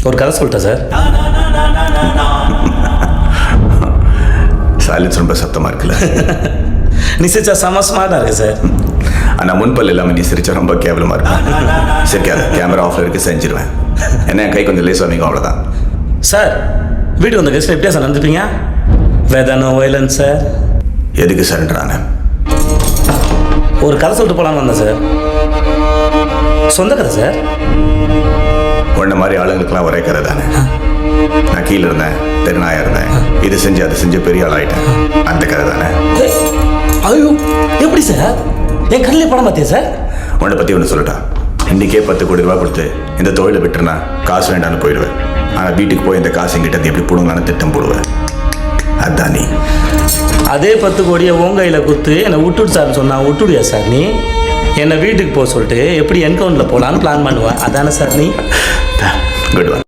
ஒரு கதை சொல்லிட்டேன் சார். சைலன்ஸ் ரொம்ப சத்தமாக இருக்குல்ல? நீ சிரிச்சா செம ஸ்மார்ட்டாக இருக்கு சார். ஆனால் முன்பல் இல்லாமல் நீ சிரிச்சா ரொம்ப கேவலமாக இருக்கும். சிரிக்காத, கேமரா ஆஃப்ல இருக்கு, செஞ்சிருவேன். என்ன கை கொஞ்சம் லேஸ் வாங்கிக்கும், அவ்வளோதான். சார் வீட்டுக்கு வந்த கெஸ்ட் எப்படியா சார் நடந்துப்பீங்க? வேதானோ வயலன்ஸ் சார். எதுக்கு சரண்டரான? ஒரு கதை சொல்லிட்டு போகலான்னு வந்தேன் சார். சொந்த கதை சார். உன்ன மாதிரி ஆளுங்களுக்கெல்லாம் ஒரே கதை தானே. நான் கீழே இருந்தேன், தெருநாயா இருந்தேன், இது செஞ்சு அது செஞ்சு பெரிய ஆள் ஆயிட்டேன். அந்த கதை தானே. ஐயோ எப்படி சார்? என் கண்ணிலே படம் பார்த்தியா சார்? உன்னை பற்றி ஒன்று சொல்லட்டா. இன்றைக்கே 10 கோடி ரூபா கொடுத்து இந்த தொழிலை விட்டுருனா காசு வேண்டான்னு போயிடுவேன். ஆனால் வீட்டுக்கு போய் இந்த காசு எங்கிட்ட எப்படி போடுங்களான்னு திட்டம் போடுவேன். அதுதான் நீ. அதே 10 கோடியை உன் கையில் கொடுத்து என்னை விட்டுடு சார்னு சொன்னா விட்டுடுயா சார் நீ? என்னை வீட்டுக்கு போக சொல்லிட்டு எப்படி என்கவுண்டில் போகலான்னு பிளான் பண்ணுவேன். அதானே சார் நீ? Good one.